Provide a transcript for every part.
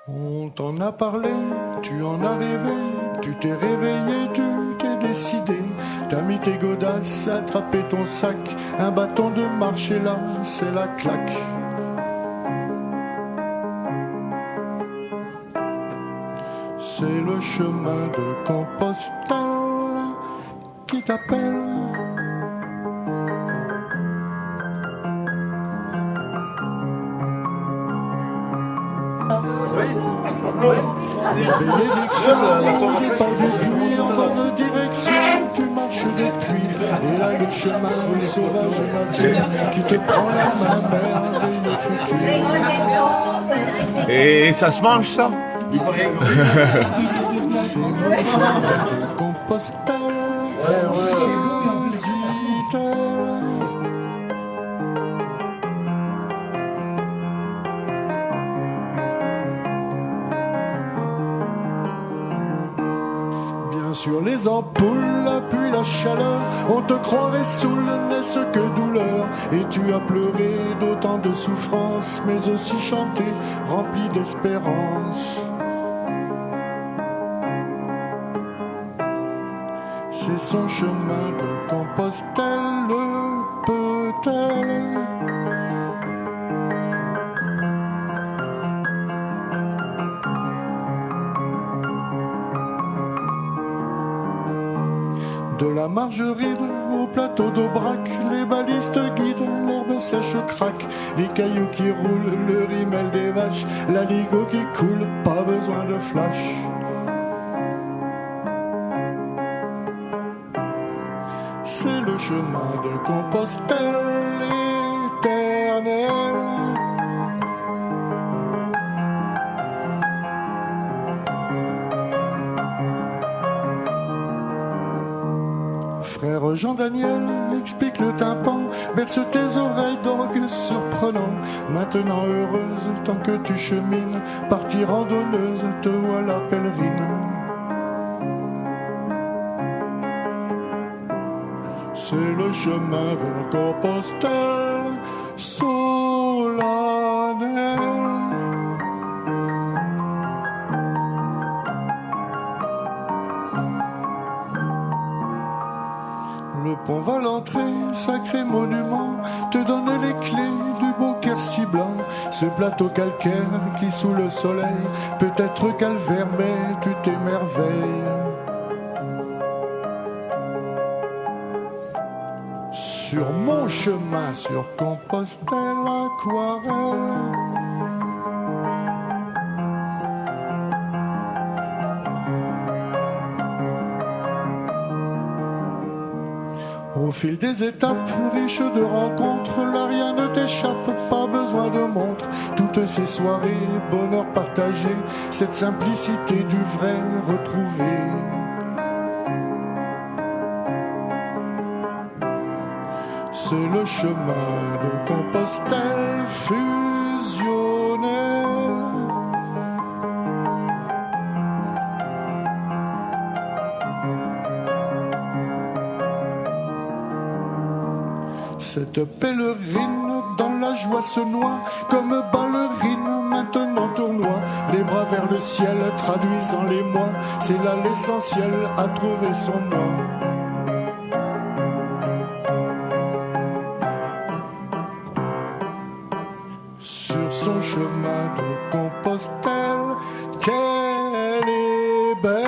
On t'en a parlé, tu en as rêvé, tu t'es réveillé, tu t'es décidé. T'as mis tes godasses, attrapé ton sac, un bâton de marche et là, c'est la claque. C'est le chemin de Compostelle qui t'appelle. Bénédiction, tu départ depuis en bonne direction, tu marches depuis, et là le chemin sauvage nature qui te prend la main, merveilleux futur. Et ça se mange ça? C'est le chemin de Compostelle, dit-elle. Sur les ampoules, puis la chaleur, on te croirait saoul, n'est-ce que douleur. Et tu as pleuré d'autant de souffrance, mais aussi chanté, rempli d'espérance. C'est son chemin de Compostelle, peut-elle. De la margeride au plateau d'Aubrac, les balistes guident, l'herbe sèche craque, les cailloux qui roulent, le rimel des vaches, l'aligot qui coule, pas besoin de flash. C'est le chemin de Compostelle éternelle. Frère Jean-Daniel, explique le tympan, berce tes oreilles d'orgue surprenant. Maintenant heureuse, tant que tu chemines, partie randonneuse, te voilà pèlerine. C'est le chemin vers Compostelle, solennel. Le pont va l'entrée, sacré monument, te donne les clés du beau Quercy blanc. Ce plateau calcaire qui sous le soleil peut être calvaire, mais tu t'émerveilles. Sur mon chemin, sur Compostelle, aquarelle. Au fil des étapes, riches de rencontres, là rien ne t'échappe, pas besoin de montre. Toutes ces soirées, bonheur partagé, cette simplicité du vrai retrouvé. C'est le chemin de Compostelle fusionnel. Cette pèlerine dans la joie se noie, comme ballerine maintenant tournoie. Les bras vers le ciel traduisant les mois, c'est là l'essentiel à trouver son moi. Sur son chemin de Compostelle, qu'elle est belle.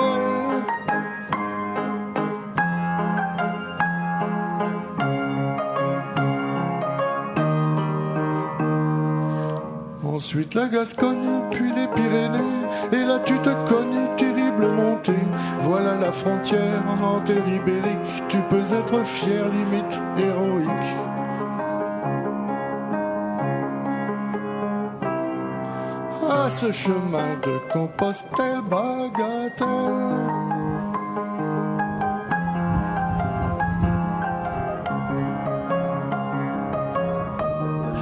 Ensuite la Gascogne, puis les Pyrénées, et là tu te cognes, terrible montée. Voilà la frontière en terre ibérique, tu peux être fier, limite héroïque. À ce chemin de Compostelle, bagatelle.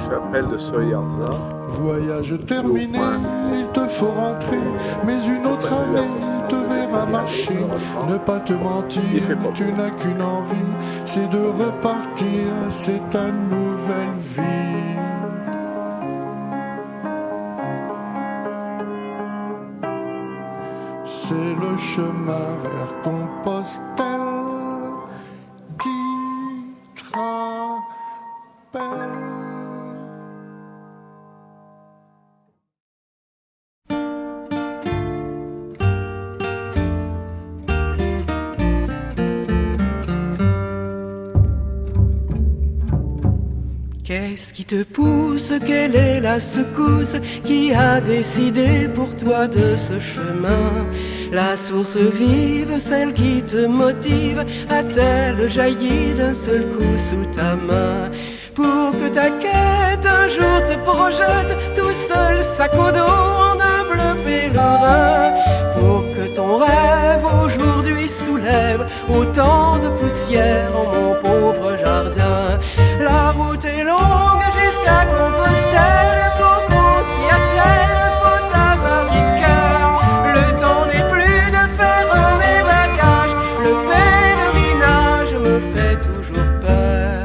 Chapelle de Soyarza. Voyage terminé, il te faut rentrer, mais une autre année te verra marcher. Ne pas te mentir, tu n'as qu'une envie, c'est de repartir, c'est ta nouvelle vie. chemin vers Compostelle qui te rappelle. Qu'est-ce qui te pousse? Quelle est la secousse qui a décidé pour toi de ce chemin? La source vive, celle qui te motive, a-t-elle jailli d'un seul coup sous ta main? Pour que ta quête un jour te projette tout seul, sac au dos, en humble pèlerin. Pour que ton rêve aujourd'hui soulève autant de poussière en mon pauvre jardin. La route est longue jusqu'à Compostelle, pour qu'on s'y attelle, faut avoir du cœur. Le temps n'est plus de faire mes bagages, le pèlerinage me fait toujours peur.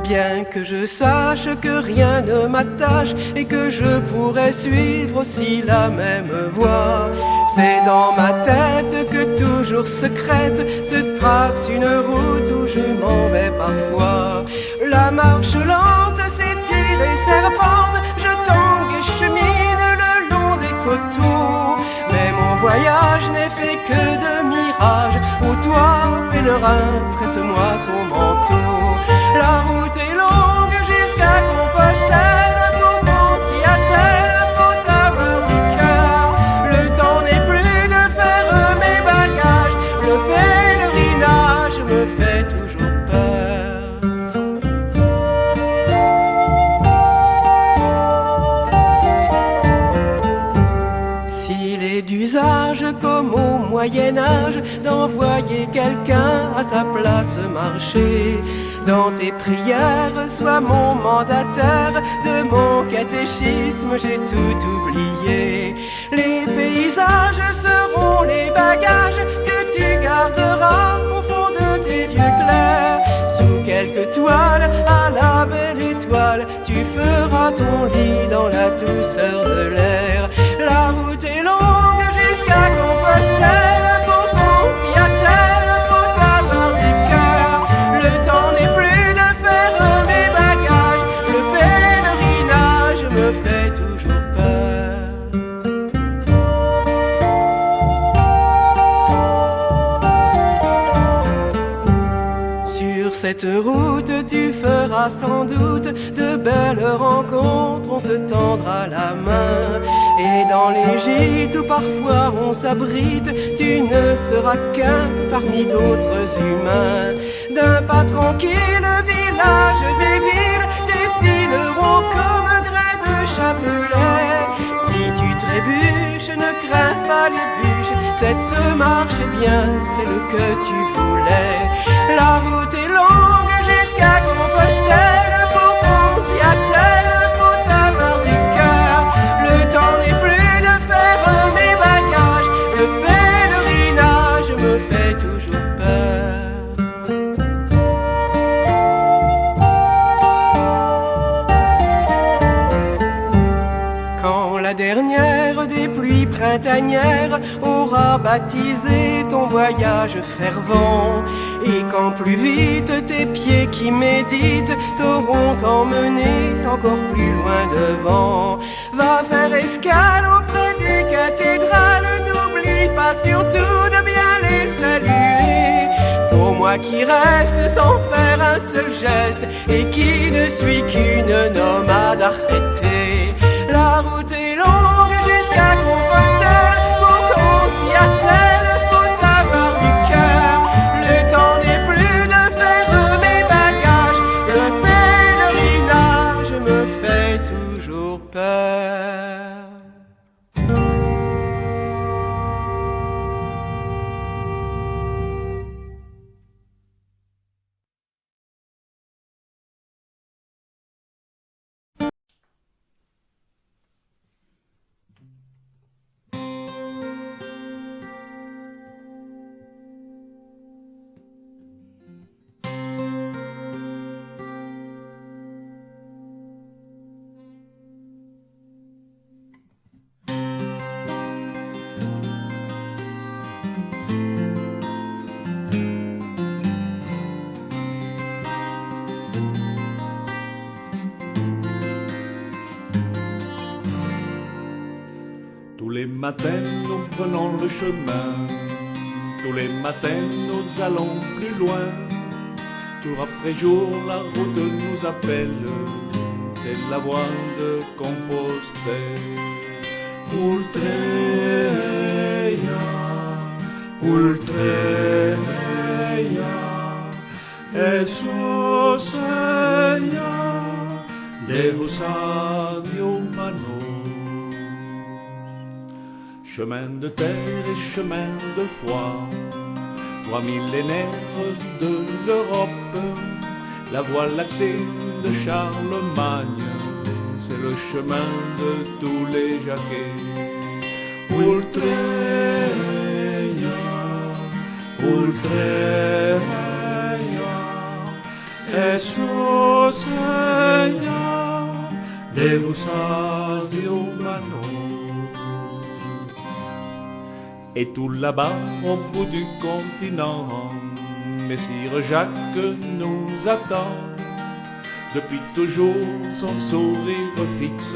Bien que je sache que rien ne m'attache et que je pourrais suivre aussi la même voie, c'est dans ma tête que toujours secrète se trace une route où je m'en vais parfois. La marche lente s'étire et serpente, je tangue et chemine le long des coteaux. Mais mon voyage n'est fait que de mirages. Ô toi, pèlerin, prête-moi ton manteau. La route est longue jusqu'à Compostelle, pour qu'on s'y attelle, faut avoir du cœur. Le temps n'est plus de faire mes bagages, le pèlerinage me fait toujours peur. S'il est d'usage comme au Moyen-Âge d'envoyer quelqu'un à sa place marcher, dans tes prières, sois mon mandataire, de mon catéchisme j'ai tout oublié. Les paysages seront les bagages que tu garderas au fond de tes yeux clairs. Sous quelques toiles, à la belle étoile, tu feras ton lit dans la douceur de l'air. La route est longue jusqu'à Compostelle, pour qu'on s'y attelle, faut avoir du cœur. Le temps n'est plus de faire mes bagages, le pèlerinage me fait toujours peur. Sur cette route tu feras sans doute de belles rencontres, on te tendra la main. Et dans les gîtes où parfois on s'abrite, tu ne seras qu'un parmi d'autres humains. D'un pas tranquille, villages et villes défileront comme grains de chapelet. Si tu trébuches, ne crains pas les bûches, cette marche est bien celle que tu voulais. La route est longue jusqu'à Compostelle, pour qu'on s'y attelle, faut avoir du cœur. Le temps n'est plus de faire mes bagages, le pèlerinage me fait toujours peur. Quand la dernière des pluies printanières aura baptisé ton voyage fervent, et quand plus vite tes pieds qui méditent t'auront emmené encore plus loin devant, va faire escale auprès des cathédrales, n'oublie pas surtout de bien les saluer. Pour moi qui reste sans faire un seul geste et qui ne suis qu'une nomade arrêtée, la route est longue jusqu'à Compostelle, pour qu'on s'y attelle, faut avoir du cœur. Le temps n'est plus de faire mes bagages, le pèlerinage me fait toujours peur. matins, nous prenons le chemin. Tous les matins, nous allons plus loin. Tour après jour, la route nous appelle. C'est la voie de Compostelle. Ultreia, Ultreia, Jesus eia, Deus adiumanos. Chemin de terre et chemin de foi, 3 millénaires de l'Europe, la voie lactée de Charlemagne, c'est le chemin de tous les Jacquets. Ultreia, Ultreia, Jesus eia, Deus adiumanos. Et tout là-bas, au bout du continent, Messire Jacques nous attend. Depuis toujours, son sourire fixe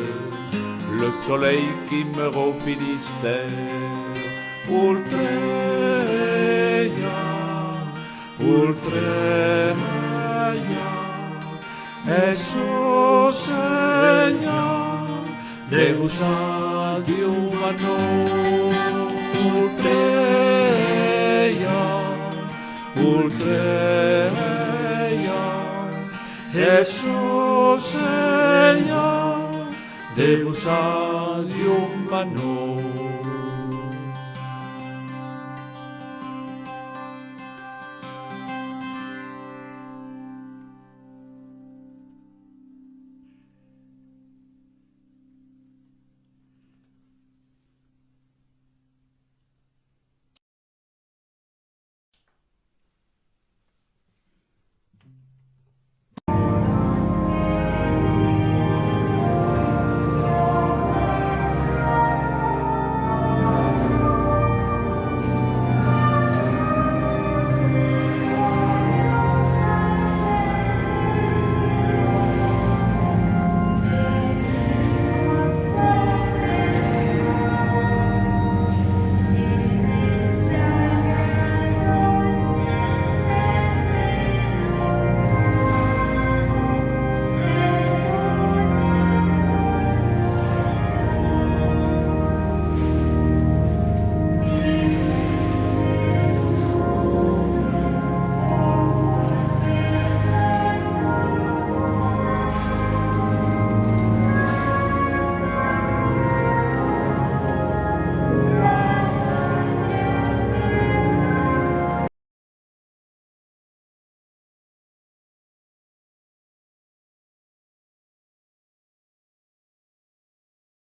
le soleil qui meurt au Finistère. Ultreia, Ultreia, Jesus eia, Deus adiumanos. Ultreia, Ultreia, Jesus eia, Deus adiumanos.